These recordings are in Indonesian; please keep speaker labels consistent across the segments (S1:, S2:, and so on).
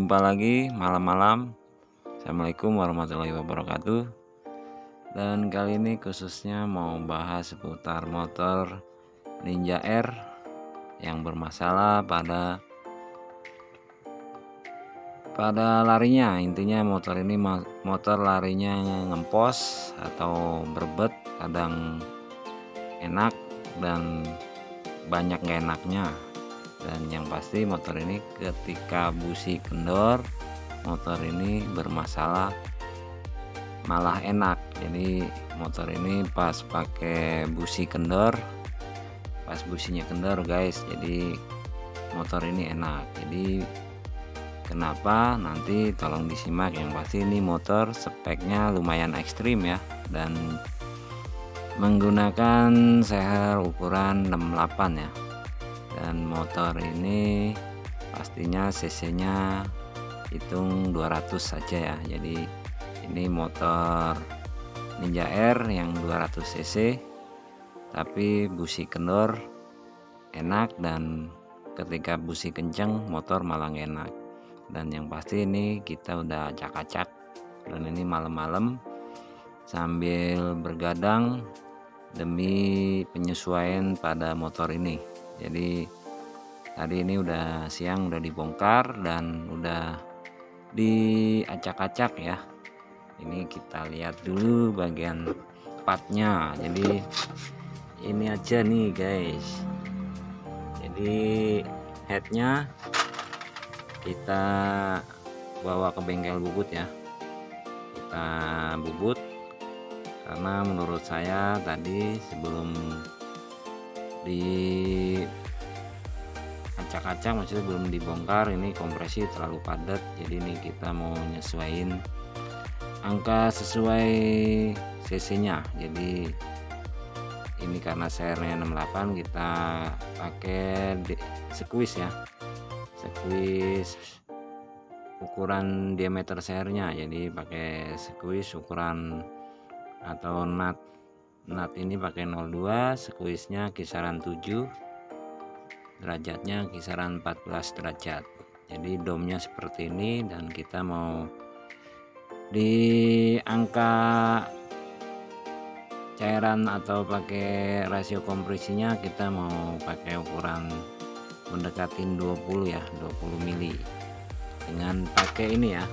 S1: Jumpa lagi malam-malam. Assalamualaikum warahmatullahi wabarakatuh. Dan kali ini khususnya mau bahas seputar motor Ninja R yang bermasalah pada larinya. Intinya motor ini motor larinya ngempos atau berbet, kadang enak dan banyak gak enaknya. Dan yang pasti motor ini ketika busi kendor, motor ini bermasalah malah enak. Jadi motor ini pas pakai busi kendor, pas businya kendor guys, jadi motor ini enak. Jadi kenapa, nanti tolong disimak. Yang pasti ini motor speknya lumayan ekstrim ya, dan menggunakan seher ukuran 68 ya. Dan motor ini pastinya cc nya hitung 200 saja ya. Jadi ini motor Ninja R yang 200 cc tapi busi kendor enak, dan ketika busi kenceng motor malah enak. Dan yang pasti ini kita udah acak-acak, dan ini malam-malam sambil bergadang demi penyesuaian pada motor ini. Jadi tadi ini udah siang, udah dibongkar dan udah diacak-acak ya. Ini kita lihat dulu bagian partnya. Jadi ini aja nih guys. Jadi headnya kita bawa ke bengkel bubut ya. Kita bubut karena menurut saya tadi sebelum di acak-acak, maksudnya belum dibongkar, ini kompresi terlalu padat. Jadi ini kita mau nyesuaiin angka sesuai cc nya. Jadi ini karena sernya 68, kita pakai squeeze ya, squeeze ukuran diameter sernya. Jadi pakai squeeze ukuran atau nut ini pakai 02, squeeze nya kisaran 7, derajatnya kisaran 14 derajat. Jadi domnya seperti ini, dan kita mau di angka cairan atau pakai rasio kompresinya kita mau pakai ukuran mendekatin 20 ya, 20 mili, dengan pakai ini ya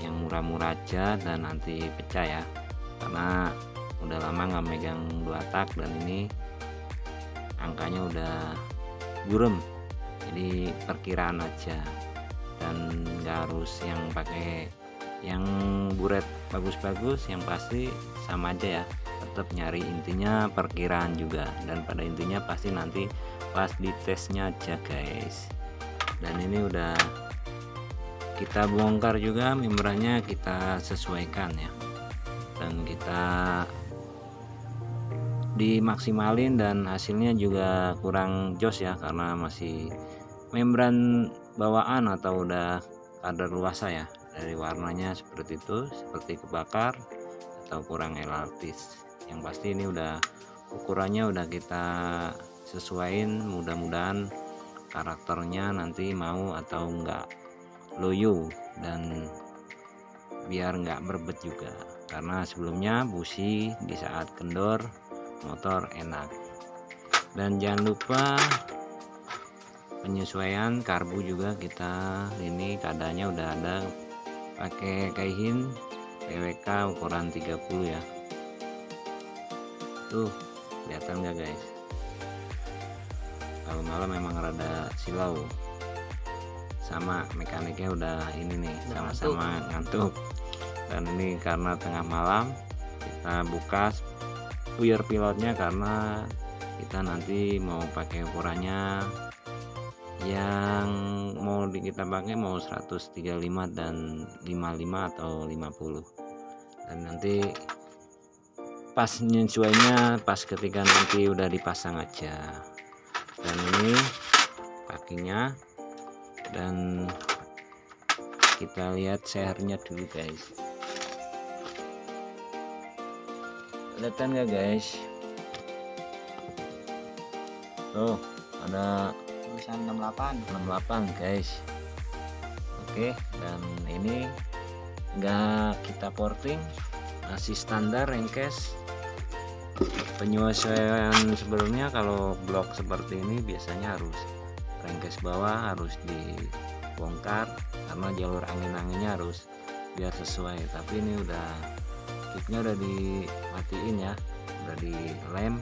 S1: yang murah-murah aja dan nanti pecah ya, karena udah lama nggak megang 2 tak dan ini angkanya udah burem. Jadi perkiraan aja, dan nggak harus yang pakai yang buret bagus-bagus, yang pasti sama aja ya, tetap nyari intinya perkiraan juga, dan pada intinya pasti nanti pas di tesnya aja guys. Dan ini udah kita bongkar juga, membrannya kita sesuaikan ya, dan kita dimaksimalin, dan hasilnya juga kurang jos ya, karena masih membran bawaan atau udah kadaluarsa ya. Dari warnanya seperti itu, seperti kebakar atau kurang elastis. Yang pasti ini udah ukurannya udah kita sesuaiin, mudah-mudahan karakternya nanti mau atau enggak loyo, dan biar enggak berbet juga, karena sebelumnya busi di saat kendor motor enak. Dan jangan lupa penyesuaian karbu juga, kita ini keadaannya udah ada pakai Kaihin PWK ukuran 30 ya. Tuh kelihatan nggak guys? Kalau malam memang rada silau, sama mekaniknya udah ini nih, sama-sama ngantuk. Dan ini karena tengah malam kita buka puyer pilotnya, karena kita nanti mau pakai ukurannya yang mau kita pakai mau 135 dan 55 atau 50. Dan nanti pas nyesuainya pas ketika nanti udah dipasang aja. Dan ini kakinya, dan kita lihat sehernya dulu guys. Kelihatan nggak guys? Tuh ada
S2: tulisan 68
S1: guys. Oke, dan ini enggak kita porting, masih standar Rengkes. Penyesuaian sebelumnya kalau blok seperti ini biasanya harus Rengkes bawah harus dibongkar karena jalur angin-anginnya harus biar sesuai. Tapi ini udah kitnya udah dimatiin ya, udah dilem,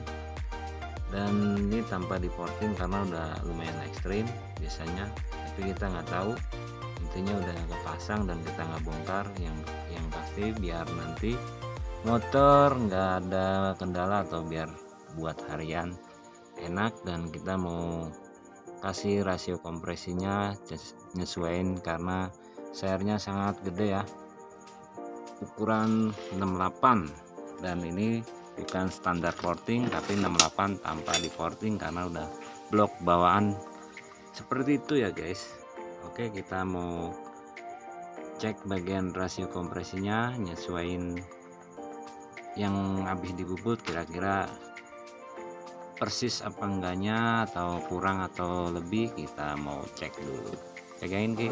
S1: dan ini tanpa diporting karena udah lumayan ekstrim biasanya, tapi kita nggak tahu, intinya udah kepasang dan kita nggak bongkar. Yang pasti biar nanti motor nggak ada kendala atau biar buat harian enak, dan kita mau kasih rasio kompresinya nyesuaiin karena sernya sangat gede ya, ukuran 68, dan ini bukan standar porting tapi 68 tanpa di porting karena udah blok bawaan seperti itu ya guys. Oke, kita mau cek bagian rasio kompresinya, nyesuaiin yang habis dibubut kira-kira persis apa enggaknya, atau kurang atau lebih, kita mau cek dulu. Pegangin Ki.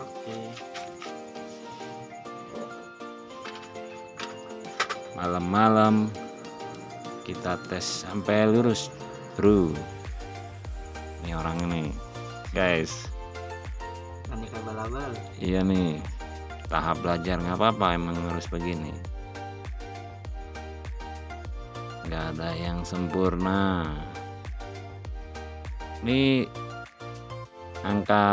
S1: Malam-malam kita tes sampai lurus bro. Ini orang ini guys, iya nih tahap belajar, nggak apa-apa, emang harus begini, nggak ada yang sempurna. Ini angka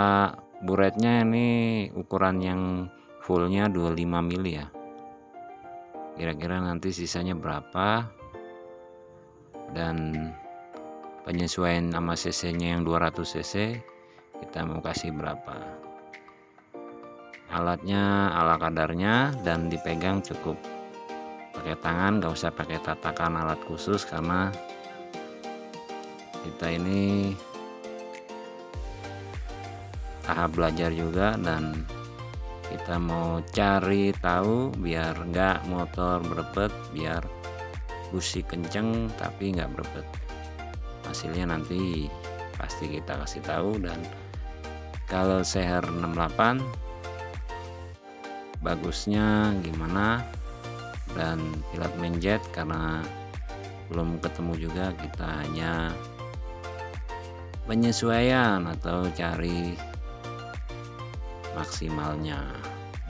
S1: buretnya ini ukuran yang fullnya 25 mili ya, kira-kira nanti sisanya berapa, dan penyesuaian sama cc nya yang 200 cc kita mau kasih berapa. Alatnya ala kadarnya dan dipegang cukup pakai tangan, nggak usah pakai tatakan alat khusus karena kita ini tahap belajar juga, dan kita mau cari tahu biar nggak motor berebet, biar busi kenceng tapi nggak berebet. Hasilnya nanti pasti kita kasih tahu. Dan kalau seher 68 bagusnya gimana, dan pilot menjet karena belum ketemu juga, kita hanya penyesuaian atau cari maksimalnya.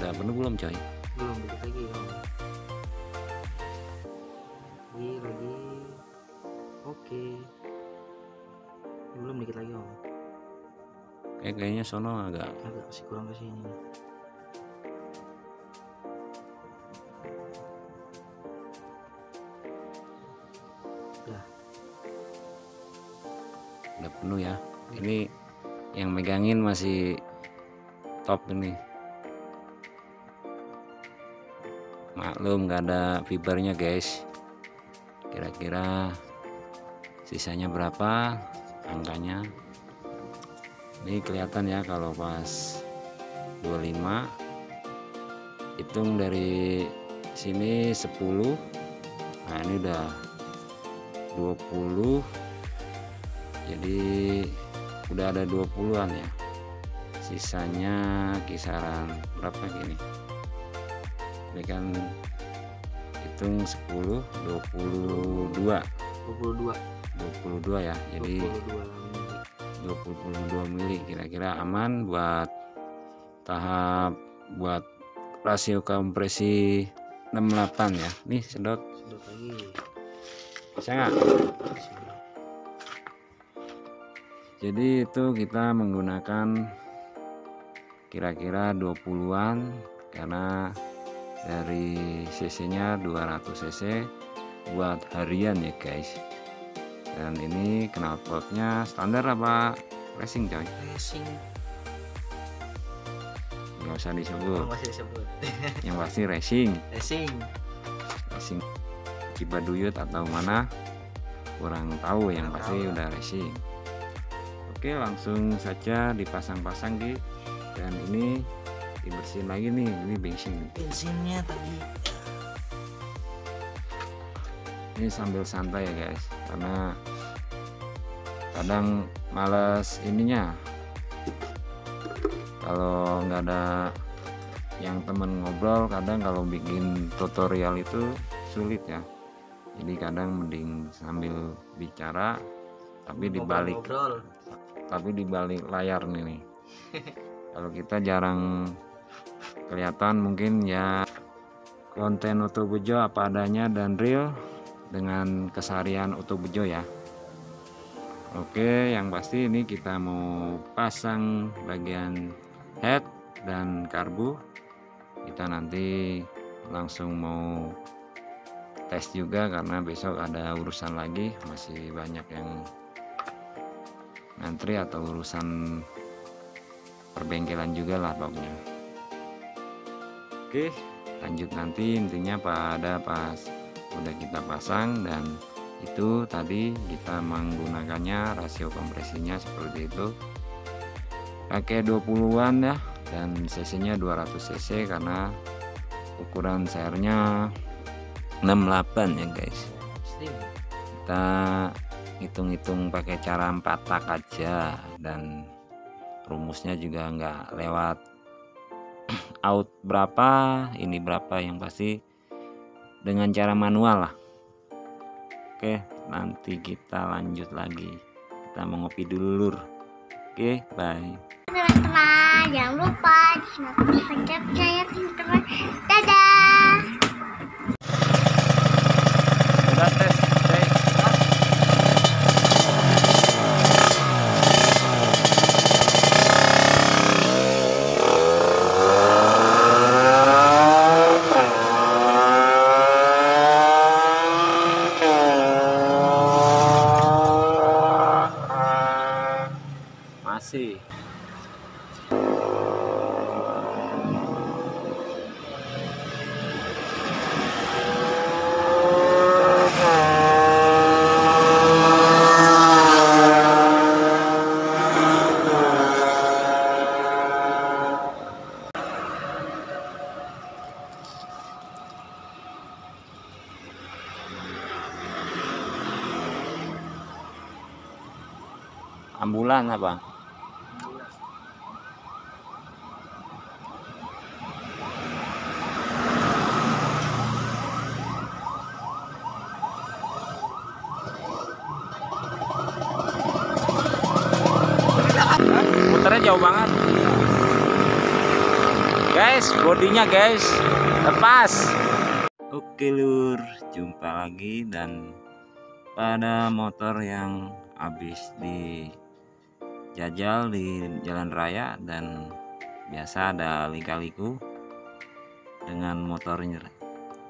S1: Udah penuh belum coy?
S2: Belum, dikit lagi om. Lagi oke. Belum, dikit lagi om.
S1: Kayaknya sono agak
S2: masih kurang ke sini.
S1: udah penuh ya. Ini yang megangin masih top ini, maklum nggak ada fibernya guys. Kira-kira sisanya berapa angkanya, ini kelihatan ya kalau pas 25, hitung dari sini 10, nah ini udah 20, jadi udah ada 20-an ya. Sisanya kisaran berapa gini, ini kan hitung 10, 22 ya, jadi 22 mili kira-kira aman buat tahap, buat rasio kompresi 68 ya. Nih sedot
S2: lagi,
S1: bisa nggak? Jadi itu kita menggunakan kira-kira 20-an karena dari cc nya 200 cc buat harian ya guys. Dan ini knalpotnya standar apa racing coy?
S2: Racing,
S1: nggak usah disebut,
S2: masih disebut.
S1: yang pasti racing
S2: Racing
S1: Cibaduyut atau mana kurang tahu, yang pasti udah racing. Oke, langsung saja dipasang-pasang Ki. Dan ini dibersihin lagi nih, ini bensinnya
S2: tadi.
S1: ini sambil santai ya guys, karena kadang males ininya kalau nggak ada yang temen ngobrol, kadang kalau bikin tutorial itu sulit ya, jadi kadang mending sambil bicara tapi dibalik layar nih. Kalau kita jarang kelihatan, mungkin ya konten Utuh Bejo apa adanya dan real dengan keseharian Utuh Bejo ya. Oke, yang pasti ini kita mau pasang bagian head dan karbu. Kita nanti langsung mau tes juga karena besok ada urusan lagi, masih banyak yang ngantri atau urusan perbengkelan juga lah pokoknya. Oke, lanjut nanti, intinya pada pas udah kita pasang. Dan itu tadi kita menggunakannya rasio kompresinya seperti itu, pakai 20-an ya, dan cc nya 200 cc karena ukuran sernya 68 ya guys. Kita hitung-hitung pakai cara 4 tak aja, dan rumusnya juga nggak lewat out berapa ini berapa, yang pasti dengan cara manual lah. Oke, nanti kita lanjut lagi, kita mau ngopi dulu lur. Oke, bye
S3: teman-teman, jangan lupa subscribe saya teman-teman. Dadah.
S1: Udah tes. Masih ambulan apa? Muternya jauh banget guys, bodinya guys lepas. Oke lur, jumpa lagi. Dan pada motor yang habis dijajal di jalan raya dan biasa ada lika-liku dengan motor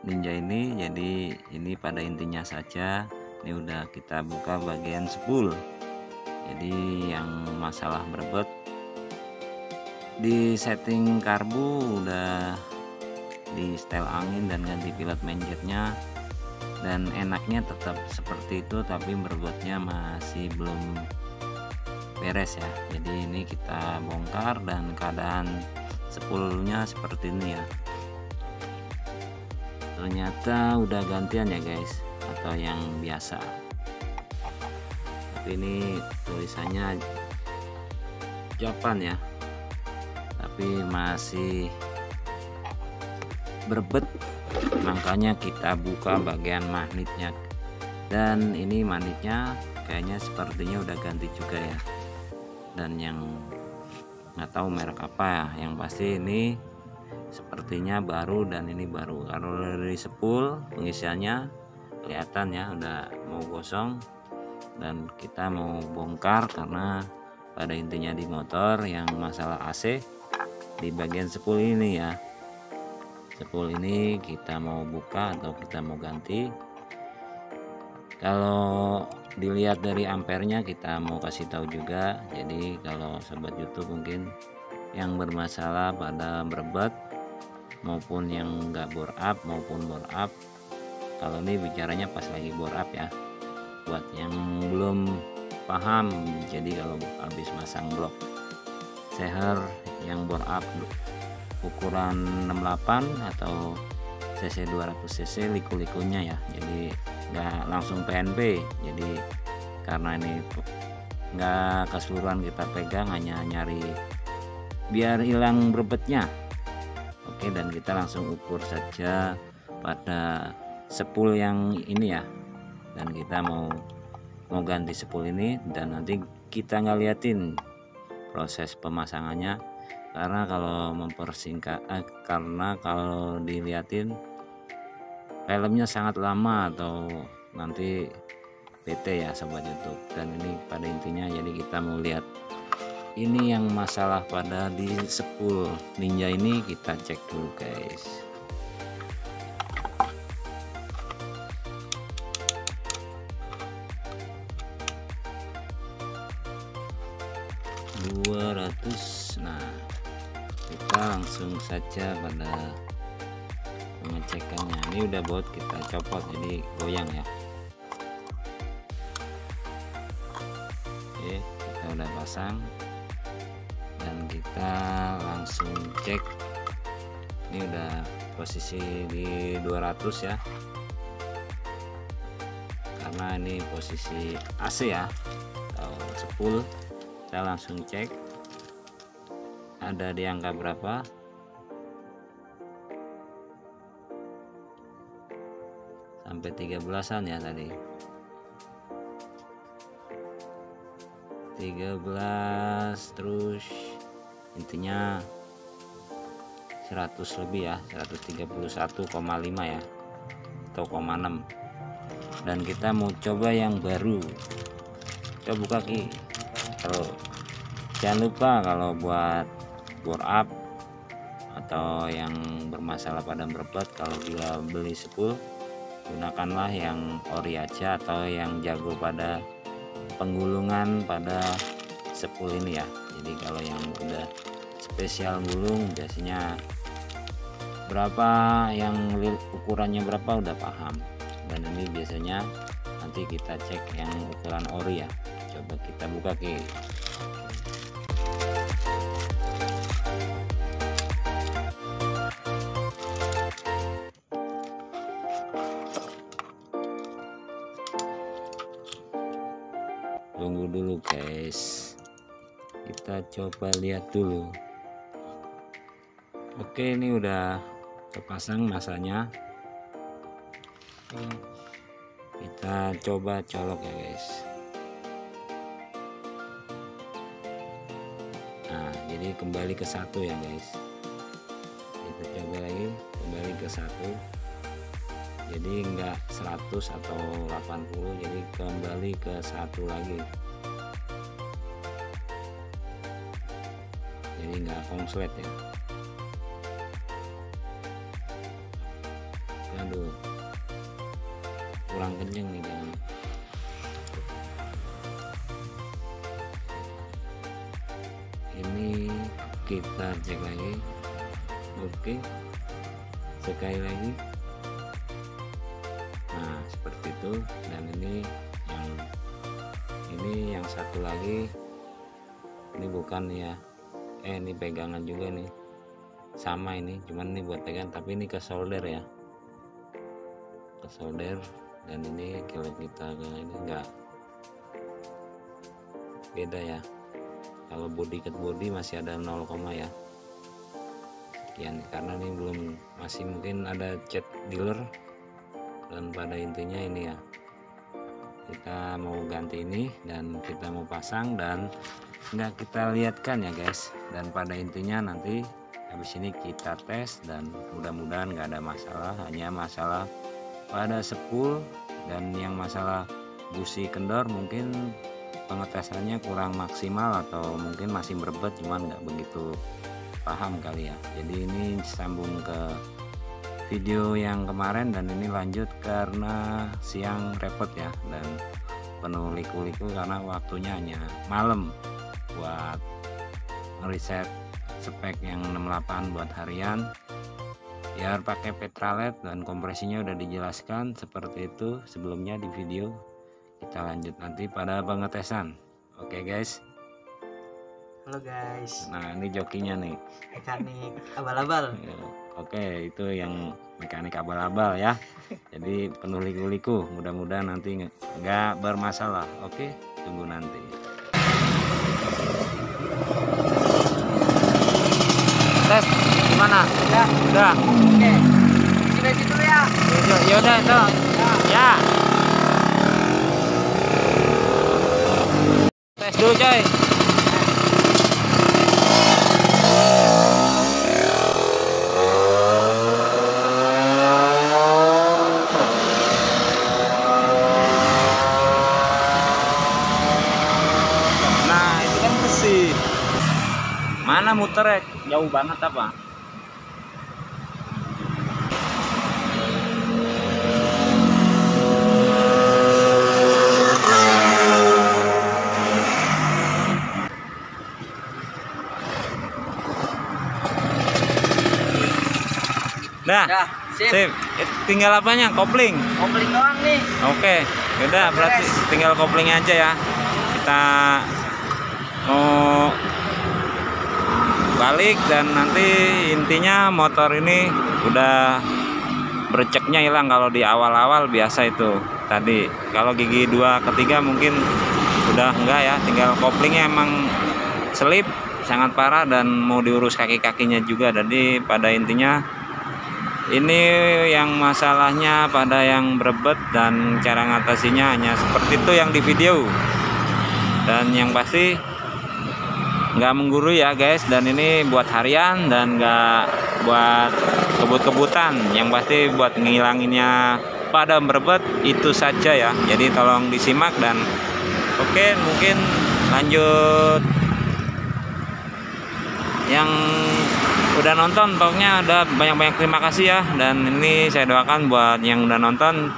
S1: Ninja ini, jadi ini pada intinya saja. Ini udah kita buka bagian spool, jadi yang masalah berbet di setting karbu udah di setel angin dan ganti pilot manjetnya, dan enaknya tetap seperti itu, tapi berbetnya masih belum beres ya. Jadi ini kita bongkar dan keadaan spoolnya seperti ini ya. Ternyata udah gantian ya guys, atau yang biasa, tapi ini tulisannya Japan ya, tapi masih berbet, makanya kita buka bagian magnetnya. Dan ini magnetnya kayaknya sepertinya udah ganti juga ya, dan yang nggak tahu merek apa ya, yang pasti ini sepertinya baru, dan ini baru. Kalau dari spool pengisiannya kelihatan ya udah mau gosong, dan kita mau bongkar karena pada intinya di motor yang masalah AC di bagian spool ini ya. Spool ini kita mau buka atau kita mau ganti. Kalau dilihat dari ampernya kita mau kasih tahu juga. Jadi kalau sobat YouTube mungkin yang bermasalah pada berbet maupun yang enggak bore up maupun bore up, kalau ini bicaranya pas lagi bore up ya, buat yang belum paham. Jadi kalau habis masang blok seher yang bore up ukuran 68 atau cc 200 cc liku-likunya ya, jadi nggak langsung PNP. Jadi karena ini nggak keseluruhan kita pegang, hanya nyari biar hilang berbetnya. Oke, dan kita langsung ukur saja pada spool yang ini ya, dan kita mau ganti spool ini, dan nanti kita ngeliatin proses pemasangannya, karena kalau mempersingkat karena kalau diliatin filmnya sangat lama atau nanti PT ya sobat YouTube. Dan ini pada intinya jadi kita mau lihat ini yang masalah pada di spool Ninja ini, kita cek dulu guys. Nah, kita langsung saja pada pengecekannya. Ini udah baut kita copot jadi goyang ya. Oke, kita udah pasang dan kita langsung cek. Ini udah posisi di 200 ya, karena ini posisi AC ya atau spool. Kita langsung cek ada di angka berapa. Sampai 13-an ya tadi, 13, terus intinya 100 lebih ya, 131,5 ya atau 0,6. Dan kita mau coba yang baru. Coba buka Ki. Kalau jangan lupa kalau buat bore up atau yang bermasalah pada merebet, kalau bila beli spool gunakanlah yang ori aja atau yang jago pada penggulungan pada spool ini ya. Jadi kalau yang udah spesial gulung biasanya berapa, yang ukurannya berapa udah paham. Dan ini biasanya nanti kita cek yang ukuran ori ya. Coba kita buka Ki. Tunggu dulu guys, kita coba lihat dulu. Oke, ini udah terpasang masanya. Kita coba colok ya guys. Nah, jadi kembali ke satu ya guys. Kita coba lagi, kembali ke satu. Jadi enggak 100 atau 80, jadi kembali ke satu lagi. Jadi enggak konslet ya. Aduh, kurang kenceng nih jangan. Ini kita cek lagi. Oke, sekali lagi. Nah, seperti itu. Dan ini yang satu lagi, ini bukan ya, ini pegangan juga nih, sama ini, cuman ini buat pegang, tapi ini ke solder ya, ke solder. Dan ini kalau kita ini enggak beda ya. Kalau body cut body masih ada 0, ya sekian, karena ini belum, masih mungkin ada cat dealer. Dan pada intinya ini ya, kita mau ganti ini dan kita mau pasang dan nggak kita lihatkan ya guys. Dan pada intinya nanti habis ini kita tes dan mudah-mudahan nggak ada masalah, hanya masalah pada spool. Dan yang masalah busi kendor mungkin pengetesannya kurang maksimal atau mungkin masih merebet, cuman nggak begitu paham kali ya. Jadi ini sambung ke video yang kemarin dan ini lanjut karena siang repot ya dan penuh liku-liku karena waktunya hanya malam buat ngeriset spek yang 68 buat harian, biar pakai petralet. Dan kompresinya udah dijelaskan seperti itu sebelumnya di video. Kita lanjut nanti pada pengetesan. Oke guys.
S2: Halo guys.
S1: Nah, ini jokinya nih,
S2: Mekanik abal-abal.
S1: Oke, itu yang mekanik abal-abal ya. Jadi penuh liku-liku, mudah-mudahan nanti nggak bermasalah. Oke, tunggu nanti. Tes mana? Udah.
S2: Oke. Isi bensin dulu ya.
S1: Ya udah itu. Ya. Tes dulu coy. Nah itu kan bersih. Mana muternya? Jauh banget apa? Dah,
S2: Dah, sip.
S1: sip. Tinggal apanya? Kopling.
S2: Kopling doang nih.
S1: Oke, yaudah berarti
S2: Beres.
S1: tinggal koplingnya aja ya. Kita mau balik dan nanti intinya motor ini udah berceknya hilang. Kalau di awal-awal biasa itu tadi. Kalau gigi 2 ketiga mungkin udah enggak ya. Tinggal koplingnya emang selip sangat parah dan mau diurus kaki-kakinya juga. Jadi pada intinya ini yang masalahnya pada yang berebet dan cara ngatasinya hanya seperti itu yang di video. Dan yang pasti nggak menggurui ya guys, dan ini buat harian dan nggak buat kebut-kebutan. Yang pasti buat ngilanginnya pada berebet itu saja ya. Jadi tolong disimak dan oke, mungkin lanjut yang udah nonton. Pokoknya ada banyak-banyak terima kasih ya, dan ini saya doakan buat yang udah nonton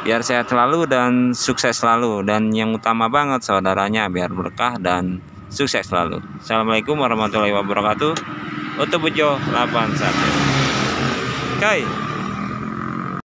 S1: biar sehat selalu dan sukses selalu, dan yang utama banget saudaranya biar berkah dan sukses selalu. Assalamualaikum warahmatullahi wabarakatuh. Utuh Bejo 81. Oke.